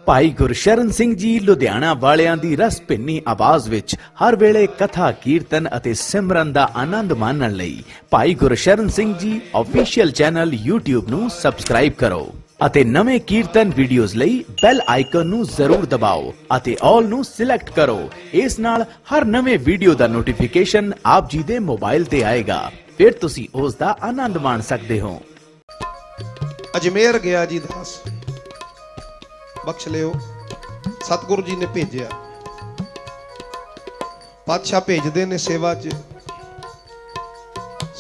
भाई गुरशरण सिंह जी लुधियाना वालियां दी रस भिन्नी आवाज विच हर वेले कथा कीर्तन अते सिमरन दा आनंद मानण लई भाई Gursharan Singh ji official channel YouTube नू सबसक्राइब करो अते नवे कीर्तन वीडियोस लई बेल आइकन नू जरूर दबाओ अते ऑल नू सिलेक्ट करो। इस नाल हर नवे वीडियो दा नोटिफिकेशन आप जी दे मोबाइल ते आएगा, फिर तुसी उस दा आनंद मान सकदे हो। अजमेर गया जी दास, बख्श लियो, सतगुरु जी ने भेजा, पातशाह भेजते ने सेवा च,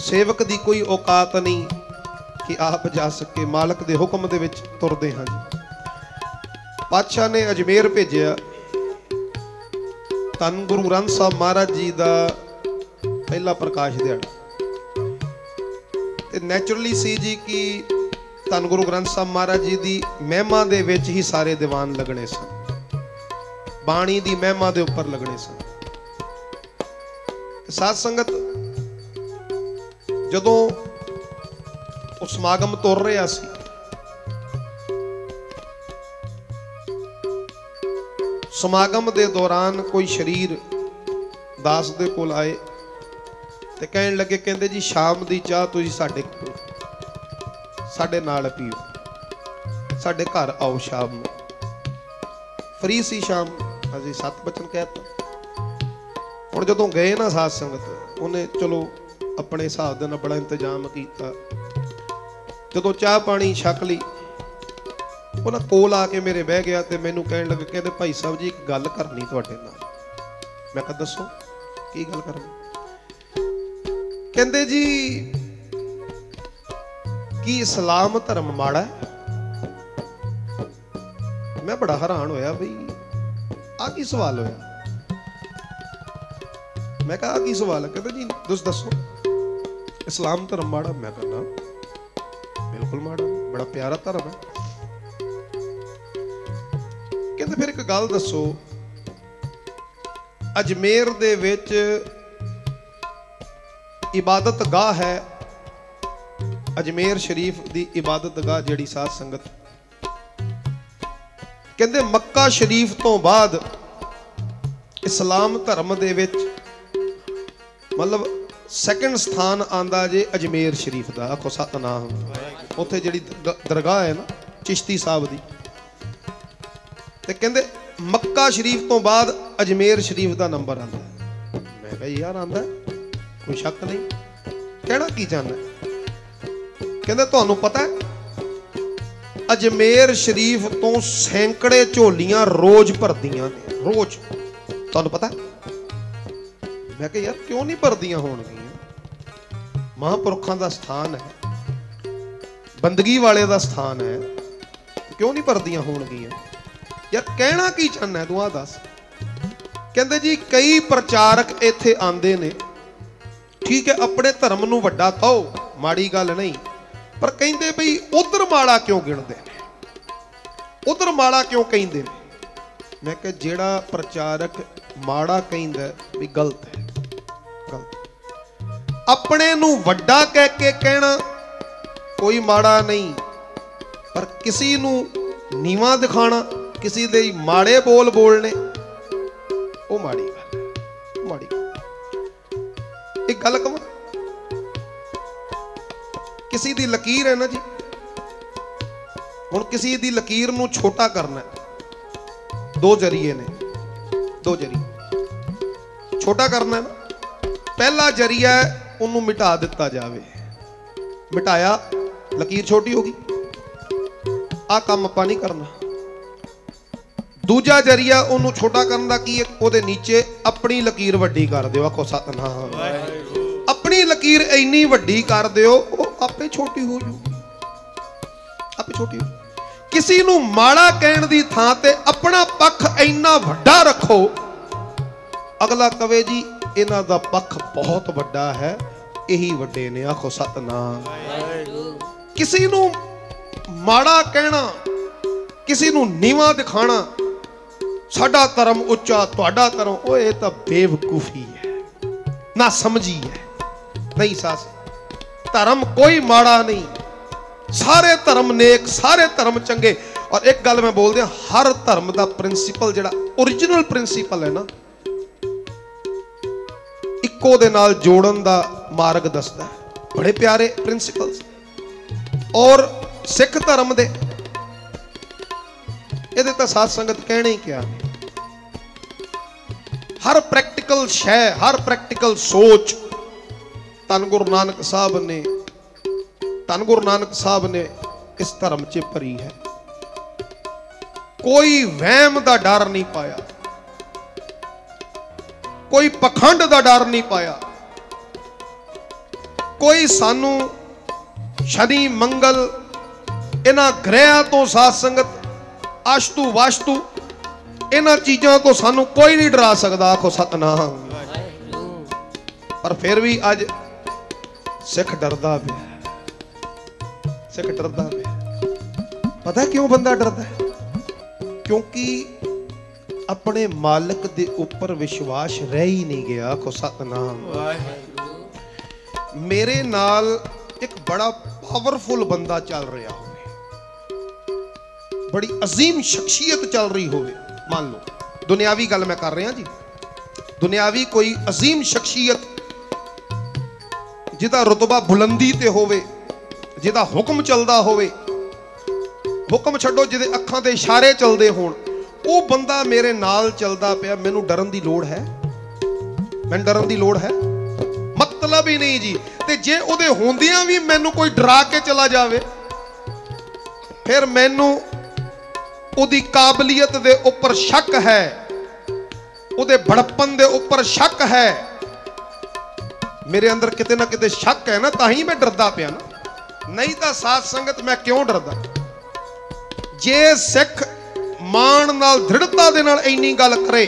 सेवक दी कोई औकात नहीं कि आप जा सके, मालक दे हुक्म दे विच तुरदे हां जी। पातशाह ने अजमेर भेजा, धन गुरु ग्रंथ साहब महाराज जी दा पहला प्रकाश दिहाड़ा ते नैचुरली सी जी कि धन गुरु ग्रंथ साहब महाराज जी दी महिमा दे विच ही सारे दीवान लगने सन, बाणी दी महिमा दे उपर लगने सन। साध संगत जदों उस समागम तुर रहा सी, समागम दे दौरान कोई शरीर दास दे कोल आए ते कहन लगे, कहंदे जी शाम दी चाह तुसीं साडे नाल पीओ, साडे घर आओ शाम नूं, फ्री सी शाम, असीं 7 बचन कहता। हुण जदों गए ना साध संगत, उन्हें चलो अपने हिसाब दे नाल बड़ा इंतजाम कीता। जदों चाह पानी छक लई, उन्हां कोल आके मेरे बह गया ते मैनूं कहण लगे, कहंदे भाई साहब जी एक गल करनी तुहाडे नाल। मैं कहा दसो की गल करनी। कहंदे जी कि इस्लाम धर्म माड़ा है। मैं बड़ा हैरान होया, बई आ की सवाल होया। मैं कहा की सवाल है? कहते जी तुस दसो इस्लाम धर्म माड़ा। मैं कहना बिल्कुल माड़ा, बड़ा प्यारा धर्म है। कहते फिर एक गल दसो, अजमेर दे विच इबादत गाह है, अजमेर शरीफ दी इबादत गाह जिहड़ी साध संगत, कहंदे मक्का शरीफ तो बाद इस्लाम धर्म दे विच मतलब सैकंड स्थान आंदा जे अजमेर शरीफ दा। आखो सतनाम। उत्थे जिहड़ी दरगाह है ना चिश्ती साहब दी, ते कहंदे मक्का शरीफ तो बाद अजमेर शरीफ दा नंबर आंदा। मैं कहा यार आंदा, कोई शक नहीं। कहना की चाहना? कहंदे तुहानूं पता है अजमेर शरीफ तो सैकड़े झोलियां रोज भरदियां ने, रोज। तुहानूं पता? मैं कहा यार क्यों नहीं भरदियां होणगियां? महापुरखां दा स्थान है, बंदगी वाले दा स्थान है, क्यों नहीं भरदियां होणगियां? यार कहना की चाहना है तूं आ दस। कहंदे जी कई प्रचारक इत्थे आंदे ने, ठीक है अपने धर्म नूं वड्डा कहो, माड़ी गल नहीं, पर कहंदे बई उधर माड़ा क्यों गिणदे ने, उधर माड़ा क्यों कहिंदे ने? मैं कहा जेड़ा प्रचारक माड़ा कहिंदा भी गलत है, गलत। अपने नूं वड्डा कह के कहना कोई माड़ा नहीं, पर किसी नूं नीवां दिखाना, किसी दे माड़े बोल बोलने, वो माड़ी गल है, माड़ी गल। एक गल कहां, किसी दी लकीर है ना जी, हुण किसी दी लकीर नूं छोटा करना है, दो जरिए ने, दो जरिए छोटा करना है ना। पहला जरिया है उन्हों मिटा दिता जावे, मिटाया लकीर छोटी होगी, आ काम आपां नहीं करना। दूजा जरिया उन्हों छोटा करने का की, ओदे नीचे अपनी लकीर वड्डी कर दिओ। आखो सतनाम। अपनी लकीर इन्नी वड्डी कर दिओ, आपे छोटी हो जाऊगी, आपे छोटी हो। किसी नूं माड़ा कहण दी थां ते अपना पक्ष इन्ना वड्डा रखो, अगला कवे जी इन्हां दा पक्ष बहुत वड्डा है, यही वड्डे ने। आखो सतनाम। किसी नूं माड़ा कहना, किसी नूं नीवां दिखाना, साडा धर्म उच्चा तुहाडा धर्म, ओए ये तां बेवकूफी है, ना समझी है। नहीं सास, धर्म कोई माड़ा नहीं, सारे धर्म नेक, सारे धर्म चंगे। और एक गल मैं बोल दिया, हर धर्म का प्रिंसीपल जिहड़ा ओरिजिनल प्रिंसीपल है ना, इक्को दे नाल जोड़न दा मार्ग दसदा है। बड़े प्यारे प्रिंसीपल्स। और सिख धर्म दे इहदे तां साध संगत कहने ही क्या, हर प्रैक्टिकल शै, हर प्रैक्टिकल सोच धन गुरु नानक साहब ने, धन गुरु नानक साहब ने इस धर्म च भरी है। कोई वहम दा डर नहीं पाया, कोई पखंड दा डर नहीं पाया, कोई सानू शनि मंगल इन्हां ग्रहां तो साध संगत आशतू वाशतू इन्हां चीज़ों को सानू कोई नहीं डरा सकता। आखो सतनाम। पर फिर भी अज सिख डरदा पिया, सिख डरदा पिया। पता क्यों बंदा डरदा है? क्योंकि अपने मालिक दे ऊपर विश्वास रह ही नहीं गया। आखो सतनाम। मेरे नाल एक बड़ा पावरफुल बंदा चल रहा हो, बड़ी अजीम शख्सियत चल रही हो, मान लो दुनियावी गल मैं कर रहा जी, दुनियावी कोई अजीम शख्सियत जिदा रुतबा बुलंदी ते होवे, जिदा हुक्म चलदा होवे, हुक्म छड्डो जिहदे अखां ते इशारे चलदे होण, वो बंदा मेरे नाल चलदा पिया, मैनू डरन दी लोड़ है? मैनू डरन दी लोड़ है? मतलब ही नहीं जी। ते जे उहदे होंदियां भी मैनू कोई डरा के चला जावे, फिर मैनू उहदी काबलियत दे उपर शक है, उहदे बड़प्पन दे उपर शक है, मेरे अंदर किते ना किते शक है ना, ताही मैं डरदा पिया ना। नहीं तो साध संगत मैं क्यों डरदा? जे सिख मान नाल दृढ़ता दे नाल इन्नी गल करे,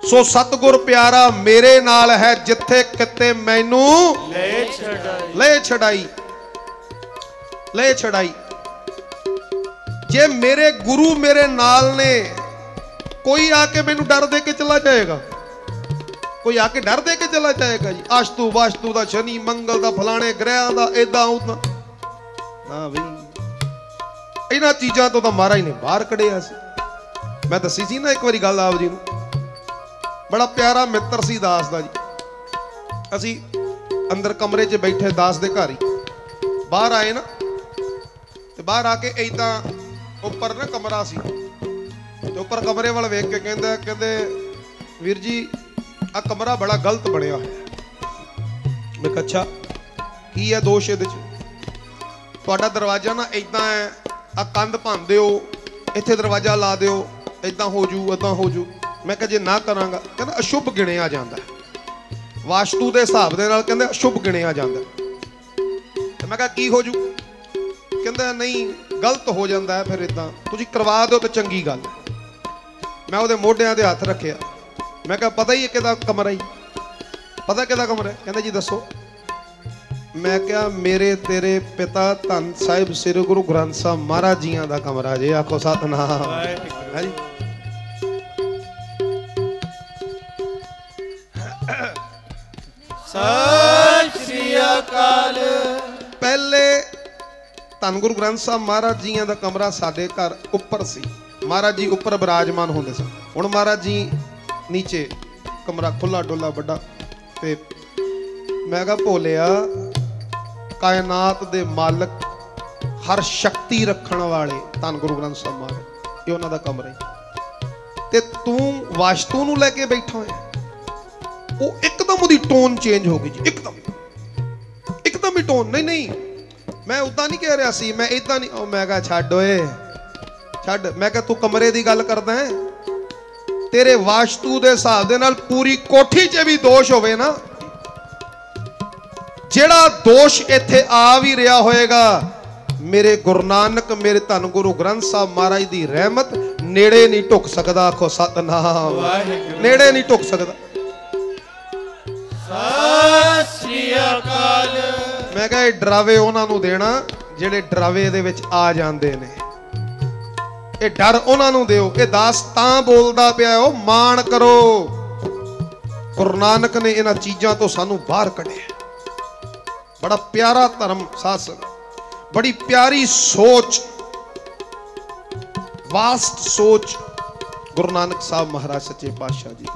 सो सतगुर प्यारा मेरे नाल है, जिथे किते मैनू ले छड़ाई, ले छड़ाई। जे मेरे गुरु मेरे नाल ने, कोई आके मैनू डर दे के चला जाएगा? कोई आके डर दे के चला जाएगा जी? आशतू वाशतू दा, शनि मंगल दा, फलाने ग्रहां दा, इदां उदां ना बई। इन्हां चीज़ां तो महाराज ने बाहर कढ़िया सी। मैं दसी सी ना एक बारी गल आप जी नूं, बड़ा प्यारा मित्र सी दास दा जी। असी अंदर कमरे च बैठे दास दे घर ही, बाहर आए ना, ते बाहर आके इदां उपर ना कमरा सी, ते उपर कमरे वाल वेख के कहंदे वीर जी आ कमरा बड़ा गलत बनया है। मैं कहा अच्छा की है दोष इहदे च? तुहाडा दरवाजा ना इदां है, आ कंध भांदे हो, इत्थे दरवाजा ला दिओ, इदां हो जू इदां हो जू। मैं कहा जे ना करांगा, कहंदा अशुभ गिणिया जांदा है, वास्तु दे हिसाब दे नाल कहंदे अशुभ गिणिया जांदा है। ते मैं कहा की हो जू? कहंदा नहीं गलत हो जांदा है, फिर इदां तुसीं करवा दिओ ते चंगी गल है। मैं उहदे मोढियां ते हत्थ रखिया, मैं कहा पता ही है किहदा कमरा ही? पता किहदा कमरा है? कहंदा जी दसो। मैं क्या मेरे तेरे पिता धन साहिब श्री गुरु ग्रंथ साहब महाराज जियां दा कमरा जे। आखो सतनाम। है जी। सत श्री अकाल। पहले धन गुरु ग्रंथ साहब महाराज जियां दा कमरा साडे घर उपर सी, महाराज जी उपर विराजमान होंदे सन। हुण महाराज जी नीचे, कमरा खुला डुला बड़ा। ते मैं कहा भोलिया, कायनात दे मालक, हर शक्ति रखण वाले धन गुरु ग्रंथ साहब महाराज, ये उन्हां दा कमरा है, ते तू वास्तु नूं लैके बैठा होया। वो एकदम उहदी टोन चेंज हो गई जी, एकदम ही टोन। नहीं नहीं मैं उदां नहीं कह रहा सी, मैं इदां नहीं। मैं कहा छड्ड ओए छड्ड। मैं कहा तू कमरे दी गल करदा है, तेरे वास्तु दे हिसाब दे नाल पूरी कोठी च भी दोष होवे ना, जेड़ा दोष इत्थे आ भी रहा होएगा, मेरे गुरु नानक मेरे धन गुरु ग्रंथ साहब महाराज दी रहमत नेड़े नहीं ढुक सकदा। आखो सतनाम। नेड़े नहीं ढुक सकदा। सत श्री अकाल। मैं कहा डरावे उन्हां नूं देना जेड़े डरावे दे विच आ जांदे ने, ये डर उन्हां नूं दिओ। ये दास तां बोलदा पिया ओ मान करो, गुरु नानक ने इन्हां चीज़ां तो सानू बाहर कढिया। बड़ा प्यारा धर्म साध, बड़ी प्यारी सोच, ਵਾਸਟ ਸੋਚ ਗੁਰੂ ਨਾਨਕ ਸਾਹਿਬ ਮਹਾਰਾਜ ਸੱਚੇ ਪਾਤਸ਼ਾਹ ਜੀ ਦੀ।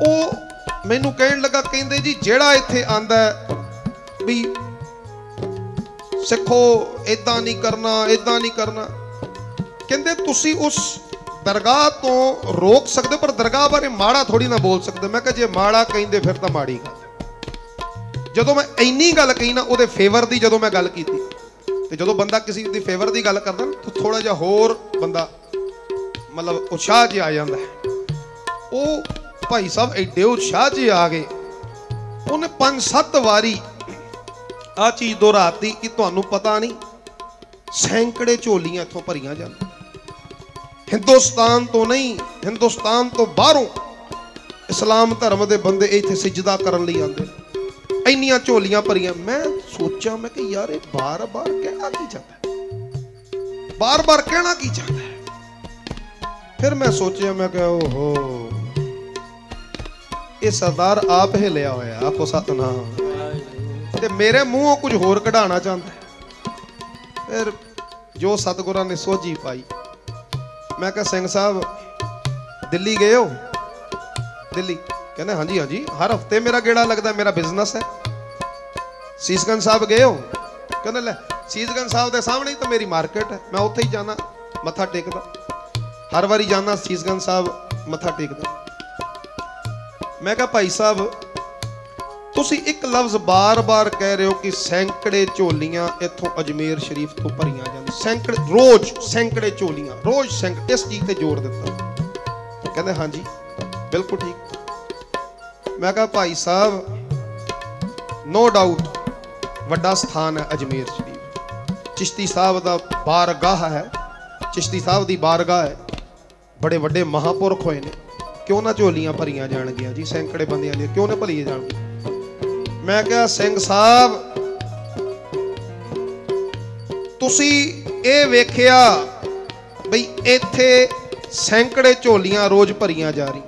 ਉਹ ਮੈਨੂੰ ਕਹਿਣ ਲੱਗਾ, ਕਹਿੰਦੇ ਜੀ ਜਿਹੜਾ ਇੱਥੇ ਆਂਦਾ ਵੀ ਸਿੱਖੋ ਇਦਾਂ ਨਹੀਂ ਕਰਨਾ, ਇਦਾਂ ਨਹੀਂ ਕਰਨਾ, ਕਹਿੰਦੇ ਤੁਸੀਂ ਉਸ ਦਰਗਾਹ ਤੋਂ ਰੋਕ ਸਕਦੇ ਪਰ ਦਰਗਾਹ ਬਾਰੇ ਮਾੜਾ ਥੋੜੀ ਨਾ ਬੋਲ ਸਕਦੇ। ਮੈਂ ਕਿਹਾ ਜੇ ਮਾੜਾ ਕਹਿੰਦੇ ਫਿਰ ਤਾਂ ਮਾੜੀ ਗੱਲ। ਜਦੋਂ ਮੈਂ ਇੰਨੀ ਗੱਲ ਕਹੀ ਨਾ ਉਹਦੇ ਫੇਵਰ ਦੀ, ਜਦੋਂ ਮੈਂ ਗੱਲ ਕੀਤੀ, ਤੇ ਜਦੋਂ ਬੰਦਾ ਕਿਸੇ ਦੀ ਫੇਵਰ ਦੀ ਗੱਲ ਕਰਦਾ ਤਾਂ ਥੋੜਾ ਜਿਹਾ ਹੋਰ ਬੰਦਾ ਮਤਲਬ ਉਤਸ਼ਾਹ ਜਿਹਾ ਆ ਜਾਂਦਾ। ਉਹ ਭਾਈ ਸਾਹਿਬ ਐਡੇ ਉਤਸ਼ਾਹ ਜਿਹੇ ਆ ਗਏ, ਉਹਨੇ 5-7 ਵਾਰੀ ਆ ਚੀਜ਼ ਦੁਹਰਾਤੀ ਕਿ ਤੁਹਾਨੂੰ ਪਤਾ ਨਹੀਂ ਸੈਂਕੜੇ ਝੋਲੀਆਂ ਇੱਥੋਂ ਭਰੀਆਂ ਜਾਂਦੀਆਂ, ਹਿੰਦੁਸਤਾਨ ਤੋਂ ਨਹੀਂ, ਹਿੰਦੁਸਤਾਨ ਤੋਂ ਬਾਹਰੋਂ ਇਸਲਾਮ ਧਰਮ ਦੇ ਬੰਦੇ ਇੱਥੇ ਸਿਜਦਾ ਕਰਨ ਲਈ ਆਉਂਦੇ, ਇੰਨੀਆਂ ਝੋਲੀਆਂ ਭਰੀਆਂ। ਮੈਂ ਸੋਚਾਂ, ਮੈਂ ਕਿ ਯਾਰ ਇਹ ਬਾਰ-ਬਾਰ ਕਹਿਣਾ ਕੀ ਚਾਹੁੰਦਾ, ਬਾਰ-ਬਾਰ ਕਹਿਣਾ ਕੀ ਚਾਹੁੰਦਾ। ਫਿਰ ਮੈਂ ਸੋਚਿਆ, ਮੈਂ ਕਿਹਾ ਓਹੋ ਇਹ ਸਰਦਾਰ ਆਪ ਹੀ ਲਿਆ ਹੋਇਆ, ਆਪੋ ਸਤਨਾਮ, ਤੇ ਮੇਰੇ ਮੂੰਹੋਂ ਕੁਝ ਹੋਰ ਕਢਾਉਣਾ ਚਾਹੁੰਦਾ। ਫਿਰ ਜੋ ਸਤਿਗੁਰਾਂ ਨੇ ਸੋਝੀ ਪਾਈ, ਮੈਂ ਕਿਹਾ ਸਿੰਘ ਸਾਹਿਬ ਦਿੱਲੀ ਗਏ ਹੋ? ਦਿੱਲੀ? ਕਹਿੰਦੇ ਹਾਂਜੀ ਹਾਂਜੀ, ਹਰ ਹਫਤੇ ਮੇਰਾ ਗੇੜਾ ਲੱਗਦਾ, ਮੇਰਾ ਬਿਜ਼ਨਸ ਹੈ। ਸੀਸਗੰਜ ਸਾਹਿਬ ਗਏ ਹੋ? ਕਹਿੰਦੇ ਲੈ ਸੀਸਗੰਜ ਸਾਹਿਬ ਦੇ ਸਾਹਮਣੇ ਹੀ ਤਾਂ ਮੇਰੀ ਮਾਰਕੀਟ ਹੈ, ਮੈਂ ਉੱਥੇ ਹੀ ਜਾਣਾ, ਮੱਥਾ ਟੇਕਦਾ, ਹਰ ਵਾਰੀ ਜਾਣਾ ਸੀਸਗੰਜ ਸਾਹਿਬ ਮੱਥਾ ਟੇਕਦਾ। ਮੈਂ ਕਿਹਾ ਭਾਈ ਸਾਹਿਬ ਤੁਸੀਂ ਇੱਕ ਲਫ਼ਜ਼ ਬਾਰ-ਬਾਰ ਕਹਿ ਰਹੇ ਹੋ ਕਿ ਸੈਂਕੜੇ ਝੋਲੀਆਂ ਇੱਥੋਂ ਅਜਮੇਰ ਸ਼ਰੀਫ ਤੋਂ ਭਰੀਆਂ ਜਾਂਦੀਆਂ, ਸੈਂਕੜੇ ਰੋਜ਼, ਸੈਂਕੜੇ ਝੋਲੀਆਂ ਰੋਜ਼, ਸੈਂਕੜੇ, ਇਸ ਚੀਜ਼ ਤੇ ਜ਼ੋਰ ਦਿੱਤਾ। ਕਹਿੰਦੇ ਹਾਂਜੀ ਬਿਲਕੁਲ ਠੀਕ। ਮੈਂ ਕਿਹਾ ਭਾਈ ਸਾਹਿਬ ਨੋ ਡਾਊਟ ਵੱਡਾ ਸਥਾਨ ਹੈ ਅਜਮੇਰ ਸ਼ਰੀਫ, ਚਿਸ਼ਤੀ ਸਾਹਿਬ ਦਾ ਬਾਰਗਾਹ ਹੈ, ਚਿਸ਼ਤੀ ਸਾਹਿਬ ਦੀ ਬਾਰਗਾਹ ਹੈ, ਬੜੇ ਵੱਡੇ ਮਹਾਪੁਰਖ ਹੋਏ ਨੇ, ਕਿਉਂ ਨਾ ਝੋਲੀਆਂ ਭਰੀਆਂ ਜਾਣਗੀਆਂ ਜੀ, ਸੈਂਕੜੇ ਬੰਦਿਆਂ ਦੀਆਂ ਕਿਉਂ ਨਾ ਭਰੀਆਂ ਜਾਣਗੀਆਂ। ਮੈਂ ਕਿਹਾ ਸਿੰਘ ਸਾਹਿਬ ਤੁਸੀਂ ਇਹ ਵੇਖਿਆ ਬਈ ਇੱਥੇ ਸੈਂਕੜੇ ਝੋਲੀਆਂ ਰੋਜ਼ ਭਰੀਆਂ ਜਾ ਰਹੀ।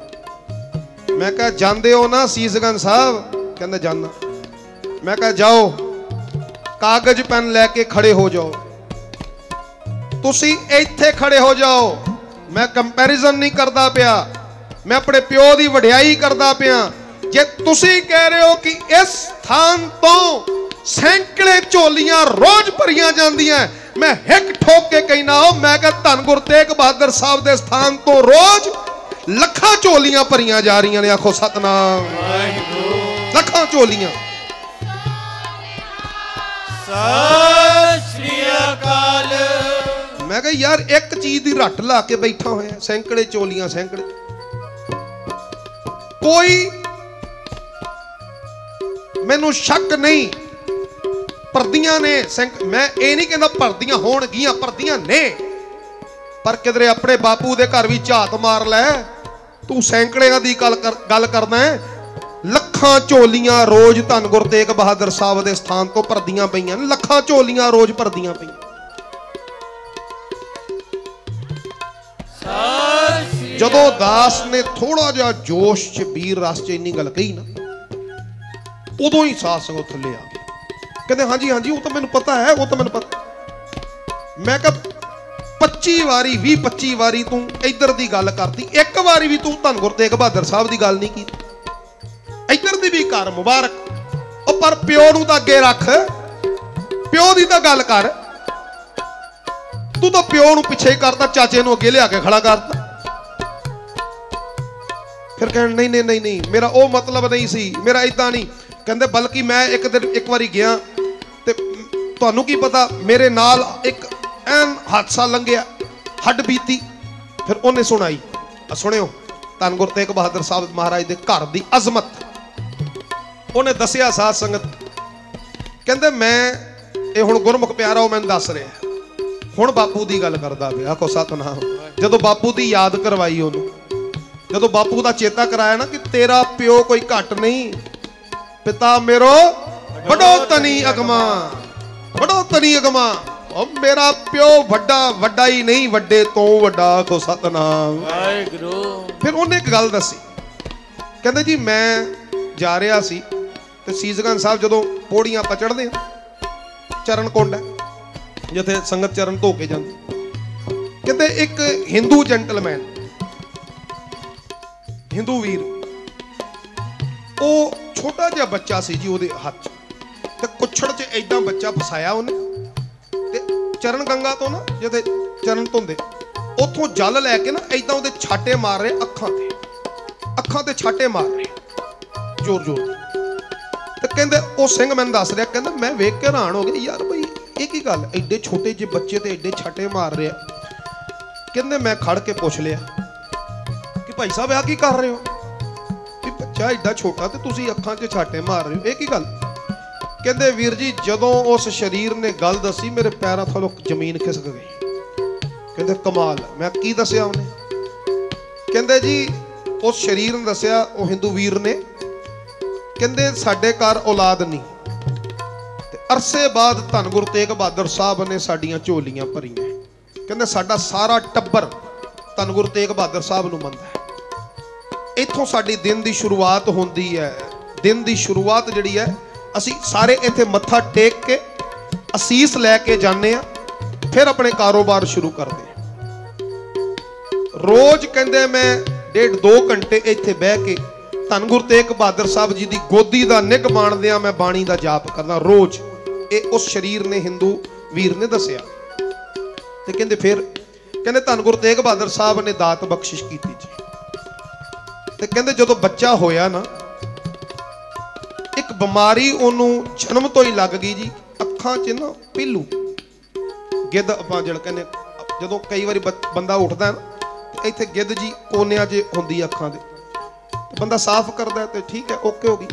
ਮੈਂ ਕਿਹਾ ਜਾਂਦੇ ਹੋ ਨਾ ਸੀਸਗੰਜ ਸਾਹਿਬ? ਕਹਿੰਦੇ ਜਾਨਾ। ਮੈਂ ਕਿਹਾ ਜਾਓ, ਕਾਗਜ਼ ਪੈਨ ਲੈ ਕੇ ਖੜੇ ਹੋ ਜਾਓ, ਤੁਸੀਂ ਇੱਥੇ ਖੜੇ ਹੋ ਜਾਓ। ਮੈਂ ਕੰਪੈਰੀਜ਼ਨ ਨਹੀਂ ਕਰਦਾ ਪਿਆ, ਮੈਂ ਆਪਣੇ ਪਿਓ ਦੀ ਵਡਿਆਈ ਕਰਦਾ ਪਿਆ। ਜੇ ਤੁਸੀਂ ਕਹਿ ਰਹੇ ਹੋ ਕਿ ਇਸ ਸਥਾਨ ਤੋਂ ਸੈਂਕੜੇ ਝੋਲੀਆਂ ਰੋਜ਼ ਭਰੀਆਂ ਜਾਂਦੀਆਂ, ਮੈਂ ਹਿੱਕ ਠੋਕ ਕੇ ਕਹਿਣਾ, ਮੈਂ ਕਿਹਾ ਧੰਨ ਗੁਰੂ ਤੇਗ ਬਹਾਦਰ ਸਾਹਿਬ ਦੇ ਸਥਾਨ ਤੋਂ ਰੋਜ਼ ਲੱਖਾਂ ਝੋਲੀਆਂ ਭਰੀਆਂ ਜਾ ਰਹੀਆਂ ਨੇ। ਆਖੋ ਸਤਨਾਮ ਵਾਹਿਗੁਰੂ। ਲੱਖਾਂ ਝੋਲੀਆਂ। ਸਤਿ ਸ੍ਰੀ ਅਕਾਲ। ਮੈਂ ਕਿਹਾ ਯਾਰ ਇੱਕ ਚੀਜ਼ ਦੀ ਰੱਟ ਲਾ ਕੇ ਬੈਠਾ ਹੋਇਆ, ਸੈਂਕੜੇ ਝੋਲੀਆਂ, ਸੈਂਕੜੇ। ਕੋਈ ਮੈਨੂੰ ਸ਼ੱਕ ਨਹੀਂ ਭਰਦੀਆਂ ਨੇ, ਮੈਂ ਇਹ ਨਹੀਂ ਕਹਿੰਦਾ ਭਰਦੀਆਂ ਹੋਣਗੀਆਂ, ਭਰਦੀਆਂ ਨੇ, ਪਰ ਕਿਧਰੇ ਆਪਣੇ ਬਾਪੂ ਦੇ ਘਰ ਵੀ ਝਾਤ ਮਾਰ ਲੈ, ਤੂੰ ਸੈਂਕੜਿਆਂ ਦੀ ਗੱਲ ਕਰਦਾ ਹੈ। ਲੱਖਾਂ ਝੋਲੀਆਂ ਰੋਜ਼ ਧੰਨ ਗੁਰੂ ਤੇਗ ਬਹਾਦਰ ਸਾਹਿਬ ਦੇ ਸਥਾਨ ਤੋਂ ਭਰਦੀਆਂ ਪਈਆਂ ਨੇ, ਲੱਖਾਂ ਝੋਲੀਆਂ ਰੋਜ਼ ਭਰਦੀਆਂ ਪਈਆਂ। ਜਦੋਂ ਦਾਸ ਨੇ ਥੋੜਾ ਜਿਹਾ ਜੋਸ਼ ਚ, ਵੀਰ ਰਸ ਚ ਇੰਨੀ ਗੱਲ ਕਹੀ ਨਾ, ਉਦੋਂ ਹੀ ਸਾਧ ਸੰਗਤ ਥੱਲੇ ਆ ਗਏ। ਕਹਿੰਦੇ ਹਾਂਜੀ ਹਾਂਜੀ ਉਹ ਤਾਂ ਮੈਨੂੰ ਪਤਾ ਹੈ, ਉਹ ਤਾਂ ਮੈਨੂੰ ਪਤਾ। ਮੈਂ ਕਿਹਾ 25 ਵਾਰੀ 20-25 ਵਾਰੀ ਤੂੰ ਇੱਧਰ ਦੀ ਗੱਲ ਕਰਦੀ, ਇੱਕ ਵਾਰੀ ਵੀ ਤੂੰ ਧੰਨ ਗੁਰੂ ਤੇਗ ਬਹਾਦਰ ਸਾਹਿਬ ਦੀ ਗੱਲ ਨਹੀਂ ਕੀਤੀ। ਇੱਧਰ ਦੀ ਵੀ ਕਰ ਮੁਬਾਰਕ, ਉਹ ਪਰ ਪਿਓ ਨੂੰ ਤਾਂ ਅੱਗੇ ਰੱਖ, ਪਿਓ ਦੀ ਤਾਂ ਗੱਲ ਕਰ। ਤੂੰ ਤਾਂ ਪਿਓ ਨੂੰ ਪਿੱਛੇ ਕਰਦਾ, ਚਾਚੇ ਨੂੰ ਅੱਗੇ ਲਿਆ ਕੇ ਖੜਾ ਕਰਦਾ। ਫਿਰ ਕਹਿਣ ਨਹੀਂ ਨਹੀਂ ਨਹੀਂ ਨਹੀਂ, ਮੇਰਾ ਉਹ ਮਤਲਬ ਨਹੀਂ ਸੀ, ਮੇਰਾ ਇਦਾਂ ਨਹੀਂ। ਕਹਿੰਦੇ ਬਲਕਿ ਮੈਂ ਇੱਕ ਵਾਰੀ ਗਿਆ ਤੇ ਤੁਹਾਨੂੰ ਕੀ ਪਤਾ ਮੇਰੇ ਨਾਲ ਇੱਕ ਐਨ ਹਾਦਸਾ ਲੰਘਿਆ, ਹੱਡ ਬੀਤੀ। ਫਿਰ ਉਹਨੇ ਸੁਣਾਈ, ਸੁਣਿਓ ਧੰਨ ਗੁਰੂ ਤੇਗ ਬਹਾਦਰ ਸਾਹਿਬ ਮਹਾਰਾਜ ਦੇ ਘਰ ਦੀ ਅਜ਼ਮਤ। ਉਹਨੇ ਦੱਸਿਆ ਸਾਧ ਸੰਗਤ, ਕਹਿੰਦੇ ਮੈਂ ਇਹ ਹੁਣ ਗੁਰਮੁਖ ਪਿਆਰਾ ਉਹ ਮੈਨੂੰ ਦੱਸ ਰਿਹਾ, ਹੁਣ ਬਾਪੂ ਦੀ ਗੱਲ ਕਰਦਾ ਪਿਆ। ਆਖੋ ਸਤਨਾਮ। ਜਦੋਂ ਬਾਪੂ ਦੀ ਯਾਦ ਕਰਵਾਈ ਉਹਨੂੰ, ਜਦੋਂ ਬਾਪੂ ਦਾ ਚੇਤਾ ਕਰਾਇਆ ਨਾ ਕਿ ਤੇਰਾ ਪਿਓ ਕੋਈ ਘੱਟ ਨਹੀਂ, ਪਿਤਾ ਮੇਰੋ ਵੱਡੋ ਤਨੀ ਅਗਮਾ, ਵੱਡੋ ਤਨੀ ਅਗਮਾ। ਉਹ ਮੇਰਾ ਪਿਓ ਵੱਡਾ ਹੀ ਨਹੀਂ, ਵੱਡੇ ਤੋਂ ਵੱਡਾ। ਆਖੋ ਸਤਨਾਮ ਵਾਹਿਗੁਰੂ। ਫਿਰ ਉਹਨੇ ਇੱਕ ਗੱਲ ਦੱਸੀ, ਕਹਿੰਦੇ ਜੀ ਮੈਂ ਜਾ ਰਿਹਾ ਸੀ ਤੇ ਸੀਸਗੰਜ ਸਾਹਿਬ ਜਦੋਂ ਪੌੜੀਆਂ ਆਪਾਂ ਚੜ੍ਹਦੇ ਆ, ਚਰਨ ਕੁੰਡ ਹੈ ਜਿੱਥੇ ਸੰਗਤ ਚਰਨ ਧੋ ਕੇ ਜਾਂਦੀ, कहते एक हिंदू जेंटलमैन, हिंदू वीर, वो छोटा जिहा बच्चा सी जी ਉਹਦੇ ਹੱਥ 'ਚ ਤੇ ਕੁੱਛੜ 'ਚ ਐਦਾਂ ਬੱਚਾ ਫਸਾਇਆ ਉਹਨੇ ਤੇ ਚਰਨ ਗੰਗਾ ਤੋਂ ਨਾ ਜਿਹਦੇ ਚਰਨ ਧੋਂਦੇ ਉੱਥੋਂ ਜਲ ਲੈ ਕੇ ਨਾ ਐਦਾਂ ਉਹਦੇ ਛਾਟੇ ਮਾਰ ਰਹੇ ਅੱਖਾਂ ਤੇ ਛਾਟੇ ਮਾਰ ਰਹੇ ਜ਼ੋਰ ਜ਼ੋਰ। ਤੇ ਕਹਿੰਦੇ ਉਹ ਸਿੰਘ ਮੈਨੂੰ ਦੱਸ ਰਿਹਾ, ਕਹਿੰਦਾ ਮੈਂ ਵੇਖ ਕੇ ਹੈਰਾਨ ਹੋ ਗਿਆ, ਯਾਰ ਬਈ ਇਹ ਕੀ ਗੱਲ, ਐਡੇ ਛੋਟੇ ਜਿਹੇ ਬੱਚੇ ਤੇ ਐਡੇ ਛਾਟੇ ਮਾਰ ਰਹੇ ਆ। ਕਹਿੰਦੇ ਮੈਂ ਖੜ ਕੇ ਪੁੱਛ ਲਿਆ ਕਿ ਭਾਈ ਸਾਹਿਬ ਆ ਕੀ ਕਰ ਰਹੇ ਹੋ, ਵੀ ਬੱਚਾ ਐਡਾ ਛੋਟਾ ਤੇ ਤੁਸੀਂ ਅੱਖਾਂ 'ਚ ਛਾਟੇ ਮਾਰ ਰਹੇ ਹੋ, ਇਹ ਕੀ ਗੱਲ। ਕਹਿੰਦੇ ਵੀਰ ਜੀ ਜਦੋਂ ਉਸ ਸ਼ਰੀਰ ਨੇ ਗੱਲ ਦੱਸੀ ਮੇਰੇ ਪੈਰਾਂ ਥੱਲੋਂ ਜ਼ਮੀਨ ਖਿਸਕ ਗਈ। ਕਹਿੰਦੇ ਕਮਾਲ, ਮੈਂ ਕੀ ਦੱਸਿਆ ਉਹਨੇ। ਕਹਿੰਦੇ ਜੀ ਉਸ ਸ਼ਰੀਰ ਨੇ ਦੱਸਿਆ, ਉਹ ਹਿੰਦੂ ਵੀਰ ਨੇ, ਕਹਿੰਦੇ ਸਾਡੇ ਘਰ ਔਲਾਦ ਨਹੀਂ ਤੇ ਅਰਸੇ ਬਾਅਦ ਧੰਨ ਗੁਰੂ ਤੇਗ ਬਹਾਦਰ ਸਾਹਿਬ ਨੇ ਸਾਡੀਆਂ ਝੋਲੀਆਂ ਭਰੀਆਂ। ਕਹਿੰਦੇ ਸਾਡਾ ਸਾਰਾ ਟੱਬਰ ਧੰਨ ਗੁਰੂ ਤੇਗ ਬਹਾਦਰ ਸਾਹਿਬ ਨੂੰ ਮੰਨਦਾ ਹੈ। ਇੱਥੋਂ ਸਾਡੀ ਦਿਨ ਦੀ ਸ਼ੁਰੂਆਤ ਹੁੰਦੀ ਹੈ। ਦਿਨ ਦੀ ਸ਼ੁਰੂਆਤ ਜਿਹੜੀ ਹੈ ਅਸੀਂ ਸਾਰੇ ਇੱਥੇ ਮੱਥਾ ਟੇਕ ਕੇ ਅਸੀਸ ਲੈ ਕੇ ਜਾਂਦੇ ਆ, ਫਿਰ ਆਪਣੇ ਕਾਰੋਬਾਰ ਸ਼ੁਰੂ ਕਰਦੇ ਆ। ਰੋਜ਼ ਕਹਿੰਦੇ ਮੈਂ 1.5-2 ਘੰਟੇ ਇੱਥੇ ਬਹਿ ਕੇ ਧੰਨ ਗੁਰੂ ਤੇਗ ਬਹਾਦਰ ਸਾਹਿਬ ਜੀ ਦੀ ਗੋਦੀ ਦਾ ਨਿੱਘ ਮਾਣਦਿਆਂ ਮੈਂ ਬਾਣੀ ਦਾ ਜਾਪ ਕਰਦਾ ਰੋਜ਼। ਇਹ ਉਸ ਸ਼ਰੀਰ ਨੇ, ਹਿੰਦੂ ਵੀਰ ਨੇ ਦੱਸਿਆ। ਤੇ ਕਹਿੰਦੇ ਫਿਰ ਕਹਿੰਦੇ ਧੰਨ ਗੁਰੂ ਤੇਗ ਬਹਾਦਰ ਸਾਹਿਬ ਨੇ ਦਾਤ ਬਖਸ਼ਿਸ਼ ਕੀਤੀ ਜੀ। ਤੇ ਕਹਿੰਦੇ ਜਦੋਂ ਬੱਚਾ ਹੋਇਆ ਨਾ, ਇੱਕ ਬਿਮਾਰੀ ਉਹਨੂੰ ਜਨਮ ਤੋਂ ਹੀ ਲੱਗ ਗਈ ਜੀ, ਅੱਖਾਂ 'ਚ ਨਾ ਪੀਲੂ ਗਿੱਧ ਆਪਾਂ ਜਿਹੜਾ ਕਹਿੰਦੇ, ਜਦੋਂ ਕਈ ਵਾਰੀ ਬੰਦਾ ਉੱਠਦਾ ਨਾ ਇੱਥੇ ਗਿੱਧ ਜੀ ਕੋਨਿਆਂ 'ਚ ਹੁੰਦੀ ਅੱਖਾਂ ਦੇ, ਬੰਦਾ ਸਾਫ਼ ਕਰਦਾ ਤੇ ਠੀਕ ਹੈ, ਓਕੇ ਹੋ ਗਈ।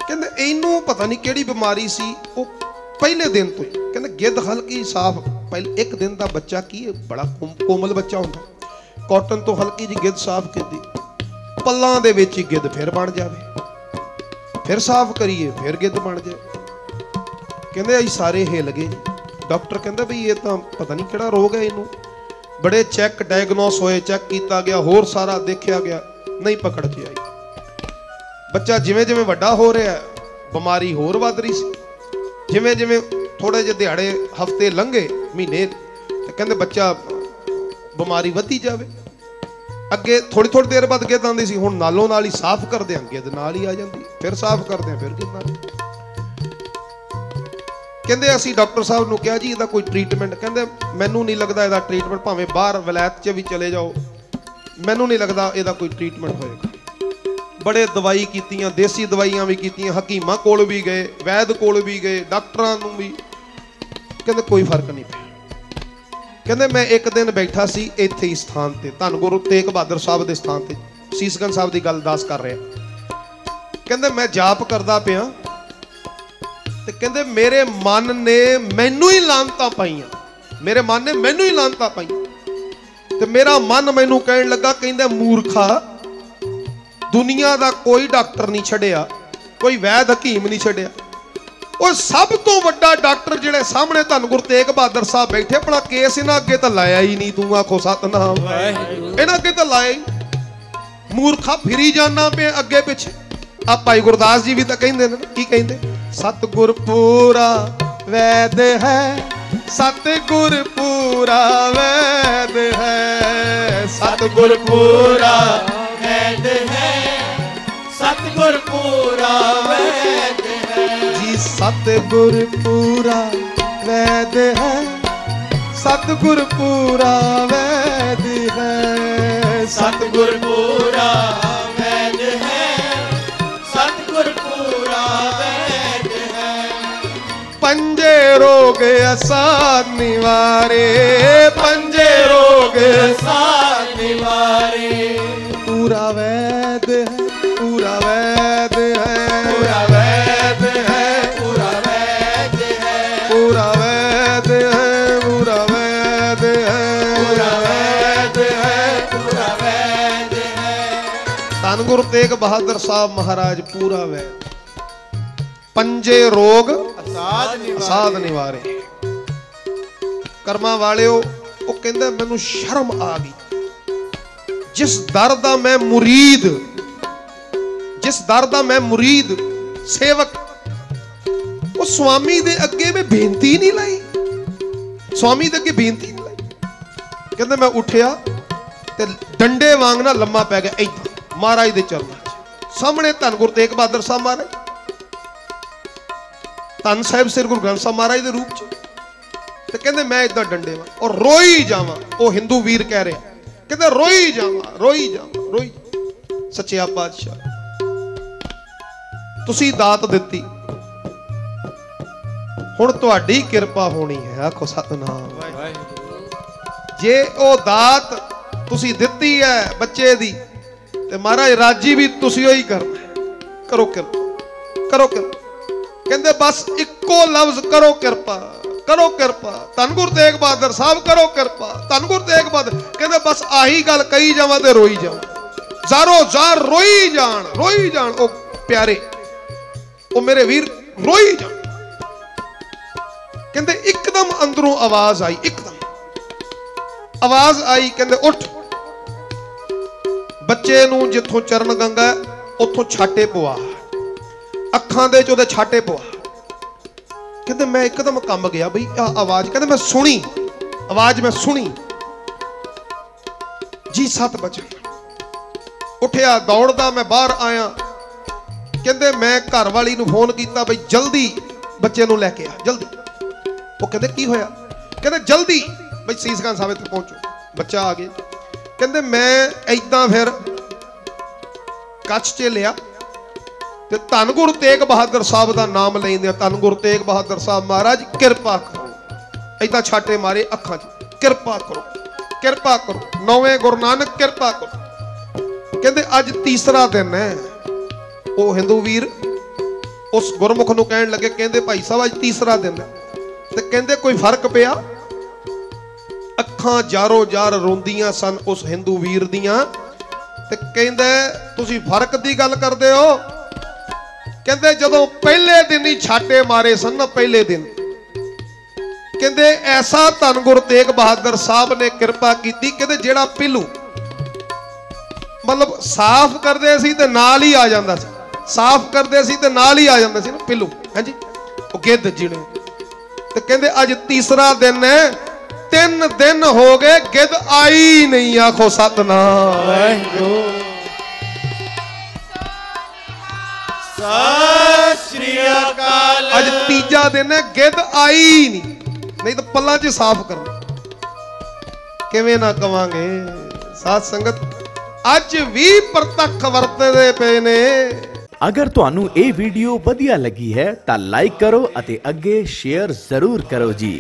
ਕਹਿੰਦੇ ਇਹਨੂੰ ਪਤਾ ਨਹੀਂ ਕਿਹੜੀ ਬਿਮਾਰੀ ਸੀ, ਉਹ ਪਹਿਲੇ ਦਿਨ ਤੋਂ ਹੀ ਕਹਿੰਦੇ ਗਿੱਧ ਹਲਕੀ ਸਾਫ਼, ਪਹਿਲੇ ਇੱਕ ਦਿਨ ਦਾ ਬੱਚਾ ਕੀ ਬੜਾ ਕੋਮਲ ਬੱਚਾ ਹੁੰਦਾ, ਕਾਟਨ ਤੋਂ ਹਲਕੀ ਜੀ ਗਿੱਧ ਸਾਫ਼ ਕੀਤੀ, ਪੱਲਾਂ ਦੇ ਵਿੱਚ ਹੀ ਗਿੱਧ ਫਿਰ ਬਣ ਜਾਵੇ, ਫਿਰ ਸਾਫ਼ ਕਰੀਏ ਫਿਰ ਗਿੱਧ ਬਣ ਜਾਏ। ਕਹਿੰਦੇ ਅਸੀਂ ਸਾਰੇ ਹਿੱਲ ਗਏ। ਡਾਕਟਰ ਕਹਿੰਦਾ ਵੀ ਇਹ ਤਾਂ ਪਤਾ ਨਹੀਂ ਕਿਹੜਾ ਰੋਗ ਹੈ, ਇਹਨੂੰ ਬੜੇ ਚੈੱਕ ਡਾਇਗਨੋਸ ਹੋਏ, ਚੈੱਕ ਕੀਤਾ ਗਿਆ, ਹੋਰ ਸਾਰਾ ਦੇਖਿਆ ਗਿਆ, ਨਹੀਂ ਪਕੜ ਚ ਆਈ। ਬੱਚਾ ਜਿਵੇਂ ਜਿਵੇਂ ਵੱਡਾ ਹੋ ਰਿਹਾ ਬਿਮਾਰੀ ਹੋਰ ਵੱਧ ਰਹੀ ਸੀ। ਜਿਵੇਂ ਜਿਵੇਂ ਥੋੜੇ ਜਿਹੇ ਦਿਹਾੜੇ ਹਫ਼ਤੇ ਲੰਘੇ, ਮਹੀਨੇ, ਤੇ ਕਹਿੰਦੇ ਬੱਚਾ ਬਿਮਾਰੀ ਵੱਧਦੀ ਜਾਵੇ। ਅੱਗੇ ਥੋੜੀ ਦੇਰ ਬਾਅਦ ਗਿੱਧ ਆਉਂਦੀ ਸੀ, ਹੁਣ ਨਾਲੋਂ ਨਾਲ ਹੀ ਸਾਫ਼ ਕਰਦੇ ਆਂ ਗਿੱਧ ਨਾਲ ਹੀ ਆ ਜਾਂਦੀ, ਫਿਰ ਸਾਫ਼ ਕਰਦੇ ਆਂ ਫਿਰ ਗਿੱਧ ਨਾਲ। ਕਹਿੰਦੇ ਅਸੀਂ ਡਾਕਟਰ ਸਾਹਿਬ ਨੂੰ ਕਿਹਾ ਜੀ ਇਹਦਾ ਕੋਈ ਟ੍ਰੀਟਮੈਂਟ, ਕਹਿੰਦੇ ਮੈਨੂੰ ਨਹੀਂ ਲੱਗਦਾ ਇਹਦਾ ਟ੍ਰੀਟਮੈਂਟ, ਭਾਵੇਂ ਬਾਹਰ ਵਲੈਤ 'ਚ ਵੀ ਚਲੇ ਜਾਓ, ਮੈਨੂੰ ਨਹੀਂ ਲੱਗਦਾ ਇਹਦਾ ਕੋਈ ਟ੍ਰੀਟਮੈਂਟ ਹੋਏਗਾ। ਬੜੇ ਦਵਾਈ ਕੀਤੀਆਂ, ਦੇਸੀ ਦਵਾਈਆਂ ਵੀ ਕੀਤੀਆਂ, ਹਕੀਮਾਂ ਕੋਲ ਵੀ ਗਏ, ਵੈਦ ਕੋਲ ਵੀ ਗਏ, ਡਾਕਟਰਾਂ ਨੂੰ ਵੀ, ਕਹਿੰਦੇ ਕੋਈ ਫਰਕ ਨਹੀਂ ਪਿਆ। ਕਹਿੰਦੇ ਮੈਂ ਇੱਕ ਦਿਨ ਬੈਠਾ ਸੀ ਇੱਥੇ ਹੀ ਸਥਾਨ ਤੇ, ਧੰਨ ਗੁਰੂ ਤੇਗ ਬਹਾਦਰ ਸਾਹਿਬ ਦੇ ਸਥਾਨ ਤੇ, ਸੀਸਗੰਜ ਸਾਹਿਬ ਦੀ ਗੱਲ ਦੱਸ ਕਰ ਰਿਹਾ। ਕਹਿੰਦੇ ਮੈਂ ਜਾਪ ਕਰਦਾ ਪਿਆ ਤੇ ਕਹਿੰਦੇ ਮੇਰੇ ਮਨ ਨੇ ਮੈਨੂੰ ਹੀ ਲਾਨਤਾਂ ਪਾਈਆਂ, ਮੇਰੇ ਮਨ ਨੇ ਮੈਨੂੰ ਹੀ ਲਾਨਤਾਂ ਪਾਈਆਂ। ਤੇ ਮੇਰਾ ਮਨ ਮੈਨੂੰ ਕਹਿਣ ਲੱਗਾ, ਕਹਿੰਦਾ ਮੂਰਖਾ, ਦੁਨੀਆ ਦਾ ਕੋਈ ਡਾਕਟਰ ਨਹੀਂ ਛੱਡਿਆ, ਕੋਈ ਵੈਦ ਹਕੀਮ ਨਹੀਂ ਛੱਡਿਆ, ਉਹ ਸਭ ਤੋਂ ਵੱਡਾ ਡਾਕਟਰ ਜਿਹੜੇ ਸਾਹਮਣੇ ਧੰਨ ਗੁਰੂ ਤੇਗ ਬਹਾਦਰ ਸਾਹਿਬ ਬੈਠੇ, ਆਪਣਾ ਕੇਸ ਇਹਨਾਂ ਅੱਗੇ ਤਾਂ ਲਾਇਆ ਹੀ ਨਹੀਂ। ਤੂੰ ਆਖੋ ਸਤਨਾਮ, ਇਹਨਾਂ ਅੱਗੇ ਤਾਂ ਲਾਇਆ ਹੀ। ਮੂਰਖਾ ਫਿਰੀ ਜਾਣਾ ਪਿਆ ਅੱਗੇ ਪਿੱਛੇ। ਆ ਭਾਈ ਗੁਰਦਾਸ ਜੀ ਵੀ ਤਾਂ ਕਹਿੰਦੇ ਨੇ, ਕੀ ਕਹਿੰਦੇ, ਸਤਿਗੁਰ ਪੂਰਾ ਵੈਦ ਹੈ, ਸਤਿਗੁਰ ਪੂਰਾ ਵੈਦ ਹੈ, ਸਤਿਗੁਰ ਪੂਰਾ ਵੈਦ ਹੈ, ਸਤਿਗੁਰ ਪੂਰਾ ਵੈਦ ਹੈ ਜੀ, ਸਤਿਗੁਰ ਪੂਰਾ ਵੈਦ ਹੈ, ਸਤਿਗੁਰ ਪੂਰਾ ਵੈਦ ਹੈ, ਸਤਿਗੁਰ ਪੂਰਾ ਵੈਦ ਹੈ, ਸਤਿਗੁਰ ਪੂਰਾ ਵੈਦ ਹੈ। ਪੰਜੇ ਰੋਗ ਅਸਾਧ ਨਿਵਾਰੇ, ਪੰਜੇ ਰੋਗ ਅਸਾਧ ਨਿਵਾਰੇ, ਪੂਰਾ ਵੈਦ ਹੈ, ਪੂਰਾ ਵੈਦ ਹੈ, ਪੂਰਾ ਵੈਦ ਹੈ, ਪੂਰਾ ਵੈਦ ਹੈ, ਪੂਰਾ ਵੈਦ ਹੈ, ਪੂਰਾ ਵੈਦ ਹੈ, ਪੂਰਾ ਵੈਦ ਹੈ, ਪੂਰਾ ਵੈਦ ਹੈ। ਧੰਨ ਗੁਰੂ ਤੇਗ ਬਹਾਦਰ ਸਾਹਿਬ ਮਹਾਰਾਜ ਪੂਰਾ ਵੈਦ, ਪੰਜੇ ਰੋਗ ਅਸਾਧ ਨਿਵਾਰੇ। ਕਰਮਾਂ ਵਾਲਿਓ, ਉਹ ਕਹਿੰਦਾ ਮੈਨੂੰ ਸ਼ਰਮ ਆ ਗਈ, ਜਿਸ ਦਰ ਦਾ ਮੈਂ ਮੁਰੀਦ, ਜਿਸ ਦਰ ਦਾ ਮੈਂ ਮੁਰੀਦ ਸੇਵਕ, ਉਹ ਸਵਾਮੀ ਦੇ ਅੱਗੇ ਮੈਂ ਬੇਨਤੀ ਨਹੀਂ ਲਾਈ, ਸਵਾਮੀ ਦੇ ਅੱਗੇ ਬੇਨਤੀ ਨਹੀਂ ਲਾਈ। कहते मैं उठिया ते डंडे वांग ना लम्मा पै गया इदां महाराज दे चरणों च। सामने धन गुरु तेग बहादुर साहब महाराज, धन साहिब श्री गुरु ग्रंथ साहब महाराज के रूप च। ते कहते मैं इदां डंडे वांग और रोई जावां। वो हिंदू वीर कह रहे कहते रोई जावां रोई जावां रोई। सच्चिया पातशाह तुसी दात दित्ती, हुण तुहाडी किरपा होनी है। आखो सतनाम। जे ओ दात तुसी दित्ती है बच्चे दी ते महाराज राजी भी तुसी ही करना है। करो किरपा करो किरपा। कहंदे बस इक्को लफ्ज करो किरपा करो किरपा। धन गुरु तेग बहादुर साहब करो किरपा धन गुरु तेग बहादुर। कहंदे बस आही गल कही जावां ते रोई जावां। जारो जार रोई जान ओ प्यारे ओ मेरे वीर रोई जान। कहंदे एकदम अंदरों आवाज आई, एकदम आवाज आई। कहंदे उठ। बच्चे नूं जिथों चरण गंगा उथों छाटे पवा, अखां दे चों छाटे पवा। कहंदे मैं एकदम कंब गया बई आ आवाज। कहंदे मैं सुनी आवाज, मैं सुनी जी 7 बजे। उठिया दौड़दा मैं बाहर आया। कहंदे मैं घर वाली नूं फोन कीता बई जल्दी बच्चे नूं लैके आ जल्दी। वो कहंदे की होया? कहंदे जल्दी बई सीसगंज साहिब तक पहुंचो। बच्चा आ गया। कहंदे मैं ऐदां फिर कच्छ च लिया ते धन गुरु तेग बहादुर साहब का नाम लेंदे। धन गुरु तेग बहादुर साहब महाराज किरपा करो। ऐदां छाटे मारे अखां च, किरपा करो किरपा करो। नौवें गुरु नानक किरपा करो। कहंदे अज तीसरा दिन है। वो हिंदू वीर उस गुरमुख नूं कहण लगे, कहंदे भाई साहब अज तीसरा दिन है ते कहंदे कोई फर्क पिया? अखां जारो जार रोंदियां सन उस हिंदू वीर दियां। ते कहंदे तुसी फर्क दी गल करदे हो? कहंदे जदों पहले दिन ही छाटे मारे सन ना, पहले दिन कहंदे ऐसा धन गुरु तेग बहादुर साहब ने किरपा कीती। कहंदे जेड़ा पिलू मतलब साफ करदे सी ते नाल ही आ जांदा सी, साफ करदे सी ते नाल ही आ जांदा सी ना पिलू। हां जी ओ गिद्ध जिणे। ते कहंदे अज तीसरा दिन है, 3 दिन हो गए गिद्ध आई नहीं। आखो सतनाम। सत श्री अकाल। अज तीजा दिन है गिद्ध आई नहीं तो पल्ला च साफ करना किवें ना कवांगे। साध संगत अज भी प्रतख वरतदे पे ने। अगर तुहानू ये वीडियो वधिया लगी है तां लाइक करो अते अगे शेयर जरूर करो जी।